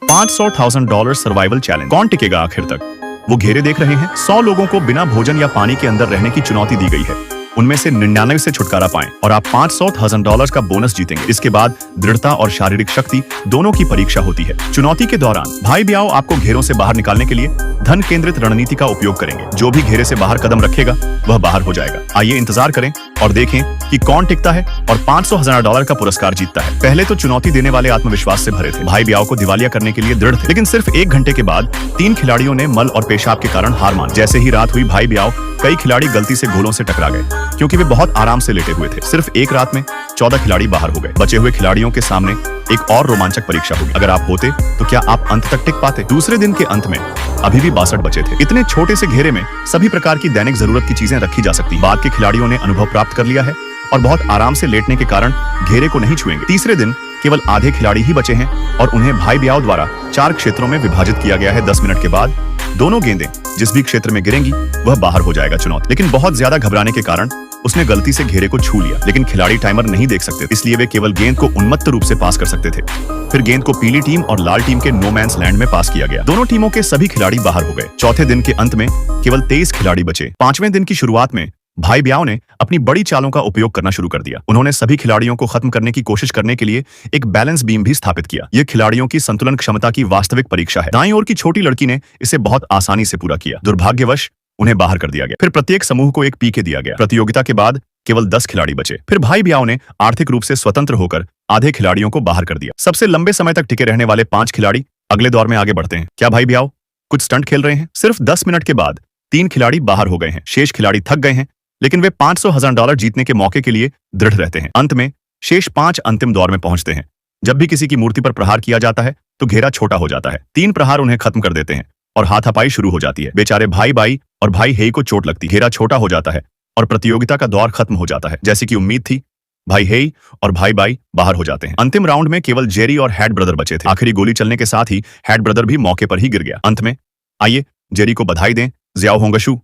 $500,000 survival challenge. कौन टिकेगा आखिर तक? वो घेरे देख रहे हैं। 100 लोगों को बिना भोजन या पानी के अंदर रहने की चुनौती दी गई है। उनमें से 99 से छुटकारा पाएं और आप $500,000 का बोनस जीतेंगे। इसके बाद दृढ़ता और शारीरिक शक्ति दोनों की परीक्षा होती है। चुनौती के दौरान भाई ब्याओ आपको घेरों से बाहर निकालने के लिए धन केंद्रित रणनीति का उपयोग करेंगे। जो भी घेरे से बाहर कदम रखेगा वह बाहर हो जाएगा। आइए इंतजार करें और देखें कि कौन टिकता है और $500,000 का पुरस्कार जीतता है। पहले तो चुनौती देने वाले आत्मविश्वास से भरे थे। भाई ब्याओ को दिवालिया करने के लिए दृढ़ थे, लेकिन सिर्फ 1 घंटे के बाद 3 खिलाड़ियों ने मल और पेशाब के कारण हार मान। जैसे ही रात हुई, भाई ब्याओ कई खिलाड़ी गलती से गोलों से टकरा गए क्योंकि वे बहुत आराम से लेटे हुए थे। सिर्फ एक रात में 14 खिलाड़ी बाहर हो गए। बचे हुए खिलाड़ियों के सामने एक और रोमांचक परीक्षा होगी। अगर आप होते तो क्या आप अंत तक टिक पाते? दूसरे दिन के अंत में अभी भी 62 बचे थे। इतने छोटे से घेरे में सभी प्रकार की दैनिक जरूरत की चीजें रखी जा सकती। बाद के खिलाड़ियों ने अनुभव प्राप्त कर लिया है और बहुत आराम से लेटने के कारण घेरे को नहीं छुएंगे। तीसरे दिन केवल आधे खिलाड़ी ही बचे हैं और उन्हें भाई ब्याओ द्वारा 4 क्षेत्रों में विभाजित किया गया है। 10 मिनट के बाद दोनों गेंदें जिस भी क्षेत्र में गिरेंगी वह बाहर हो जाएगा। चुनौती। लेकिन बहुत ज्यादा घबराने के कारण उसने गलती से घेरे को छू लिया, लेकिन खिलाड़ी टाइमर नहीं देख सकते, इसलिए वे केवल गेंद को उन्मत्त रूप से पास कर सकते थे। फिर गेंद को पीली टीम और लाल टीम के नो मैंस लैंड में पास किया गया। दोनों टीमों के सभी खिलाड़ी बाहर हो गए। चौथे दिन के अंत में केवल 23 खिलाड़ी बचे। 5वें दिन की शुरुआत में भाई ब्याओ ने अपनी बड़ी चालों का उपयोग करना शुरू कर दिया। उन्होंने सभी खिलाड़ियों को खत्म करने की कोशिश करने के लिए एक बैलेंस बीम भी स्थापित किया। यह खिलाड़ियों की संतुलन क्षमता की वास्तविक परीक्षा है। दाईं ओर की छोटी लड़की ने इसे बहुत आसानी से पूरा किया। दुर्भाग्यवश उन्हें बाहर कर दिया गया। फिर प्रत्येक समूह को एक पीके दिया गया। प्रतियोगिता के बाद केवल 10 खिलाड़ी बचे। फिर भाई ब्याओ ने आर्थिक रूप से स्वतंत्र होकर आधे खिलाड़ियों को बाहर कर दिया। सबसे लंबे समय तक टिके रहने वाले 5 खिलाड़ी अगले दौर में आगे बढ़ते हैं। क्या भाई ब्याओ कुछ स्टंट खेल रहे हैं? सिर्फ 10 मिनट के बाद 3 खिलाड़ी बाहर हो गए हैं। शेष खिलाड़ी थक गए हैं, लेकिन वे $500,000 जीतने के मौके के लिए दृढ़ रहते हैं। अंत में शेष 5 अंतिम दौर में पहुंचते हैं। जब भी किसी की मूर्ति पर प्रहार किया जाता है तो घेरा छोटा हो जाता है। 3 प्रहार उन्हें खत्म कर देते हैं और हाथापाई शुरू हो जाती है। बेचारे भाई बाई और भाई हेई को चोट लगती। घेरा छोटा हो जाता है और प्रतियोगिता का दौर खत्म हो जाता है। जैसी कि उम्मीद थी, भाई हेई और भाई बाई बाहर हो जाते हैं। अंतिम राउंड में केवल जेरी और हैड ब्रदर बचे थे। आखिरी गोली चलने के साथ ही हैड ब्रदर भी मौके पर ही गिर गया। अंत में आइए जेरी को बधाई दें। ज़्याओ होंगशू।